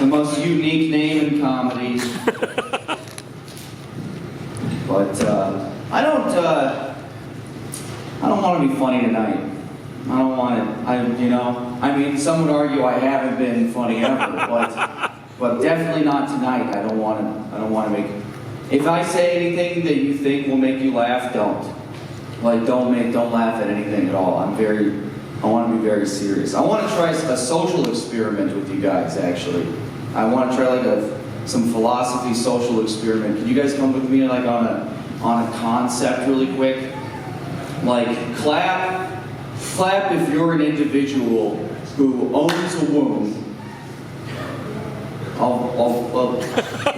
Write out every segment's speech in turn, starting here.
The most unique name in comedy. But I don't want to be funny tonight. I don't want it. I mean, some would argue I haven't been funny ever, but definitely not tonight. I don't want to make. If I say anything that you think will make you laugh, don't. Don't laugh at anything at all. I want to be very serious. I want to try a social experiment with you guys. Actually, I want to try some philosophy social experiment. Can you guys come with me on a concept really quick? Like clap if you're an individual who owns a womb. You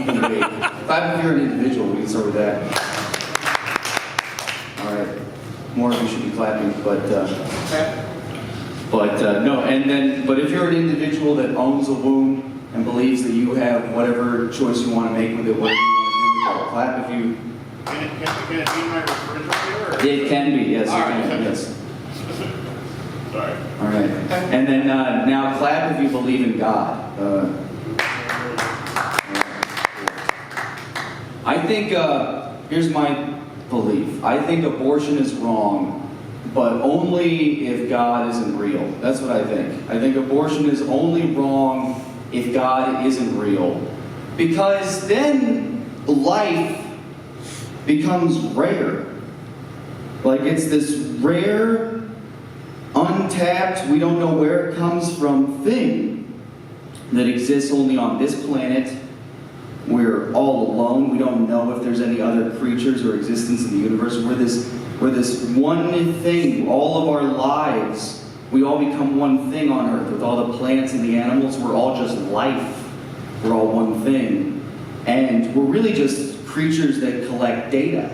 can wait. Clap if you're an individual. We can start with that. All right. More of you should be clapping, but no. But if you're an individual that owns a womb and believes that you have whatever choice you want to make with it, whatever you want to do with it, clap if you. Can it be my refrigerator? Or? It can be, yes. All right. Yes. Sorry. All right. And then now clap if you believe in God. I think, here's my belief. I think abortion is wrong, but only if God isn't real. That's what I think. I think abortion is only wrong if God isn't real. Because then life becomes rare. Like it's this rare, untapped, we don't know where it comes from thing that exists only on this planet. We're all alone. We don't know if there's any other creatures or existence in the universe. We're this one thing. All of our lives, we all become one thing on Earth. With all the plants and the animals, we're all just life. We're all one thing. And we're really just creatures that collect data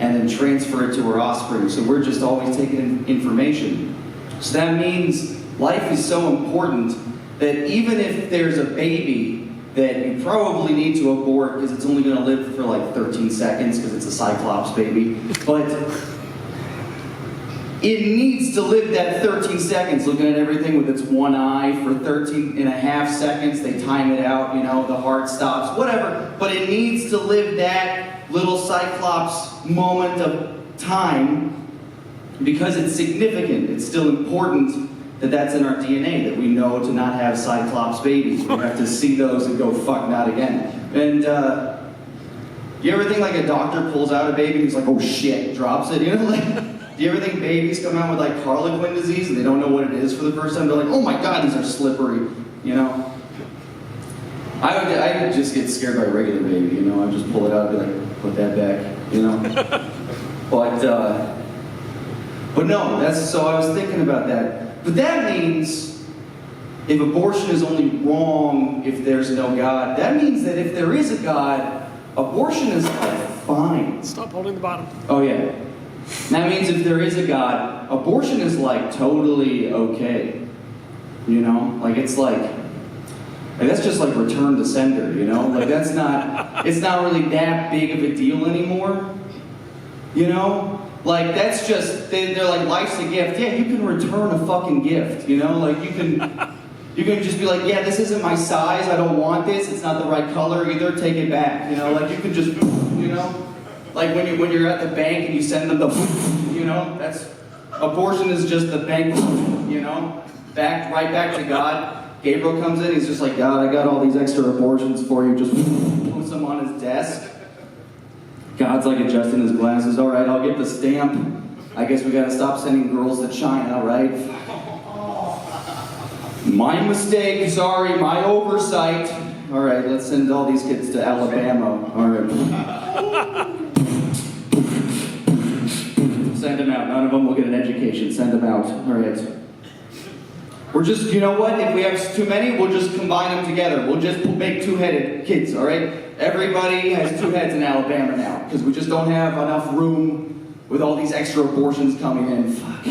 and then transfer it to our offspring. So we're just always taking in information. So that means life is so important that even if there's a baby that you probably need to abort because it's only going to live for like 13 seconds because it's a Cyclops baby, but it needs to live that 13 seconds looking at everything with its one eye for 13 and a half seconds. They time it out, the heart stops, whatever. But it needs to live that little Cyclops moment of time because it's significant. It's still important that that's in our DNA, that we know to not have Cyclops babies. We have to see those and go, fuck, not again. And you ever think like a doctor pulls out a baby and he's like, oh shit, drops it? Do you ever think babies come out with like Harlequin disease and they don't know what it is for the first time? They're like, oh my god, these are slippery, I would just get scared by a regular baby, I'd just pull it out and be like, put that back, But no, so I was thinking about that. But that means if abortion is only wrong if there's no God, that means that if there is a God, abortion is like fine. Stop holding the bottom. Oh yeah. That means if there is a God, abortion is like totally okay. It's like that's just like return to sender, Like it's not really that big of a deal anymore. Like, that's just, they're like, life's a gift. Yeah, you can return a fucking gift, Like, you can just be like, yeah, this isn't my size, I don't want this, it's not the right color either, take it back, Like, you can just, Like, when you're at the bank and you send them the, that's, abortion is just the bank, right back to God. Gabriel comes in, he's just like, God, I got all these extra abortions for you, just puts them on his desk. God's like adjusting his glasses. All right, I'll get the stamp. I guess we gotta stop sending girls to China, right? My mistake, sorry, my oversight. All right, let's send all these kids to Alabama. All right. Send them out. None of them will get an education. Send them out. All right. We're just, you know what? If we have too many, we'll just combine them together. We'll just make two-headed kids, all right? Everybody has two heads in Alabama now, because we just don't have enough room with all these extra abortions coming in. Fuck.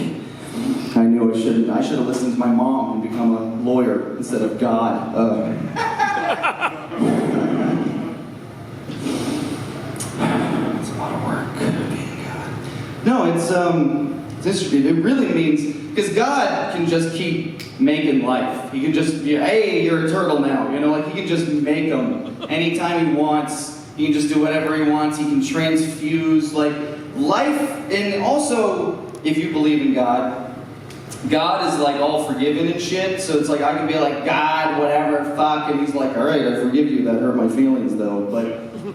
I knew I shouldn't. I should have listened to my mom and become a lawyer instead of God. It's a lot of work being God. No, it really means because God can just keep making life. He can just, hey, you're a turtle now. Like he can just make them anytime he wants. He can just do whatever he wants. He can transfuse, like life. And also, if you believe in God, God is like all forgiving and shit. So it's like I can be like, God, whatever, fuck, and he's like, all right, I forgive you. That hurt my feelings though.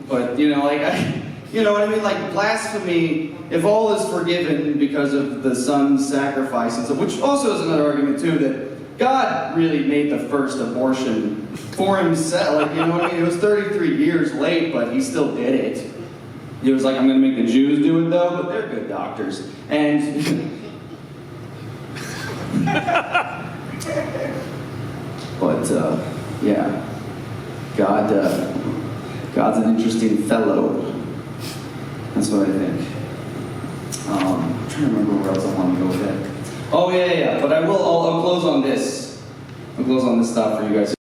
But you know what I mean? Like blasphemy, if all is forgiven because of the son's sacrifice and stuff, which also is another argument too, that God really made the first abortion for himself. Like, you know what I mean? It was 33 years late, but he still did it. He was like, I'm going to make the Jews do it though, but they're good doctors. And but yeah, God's an interesting fellow. That's what I think. I'm trying to remember where else I want to go with that. Oh yeah. But I'll close on this. I'll close on this thought for you guys.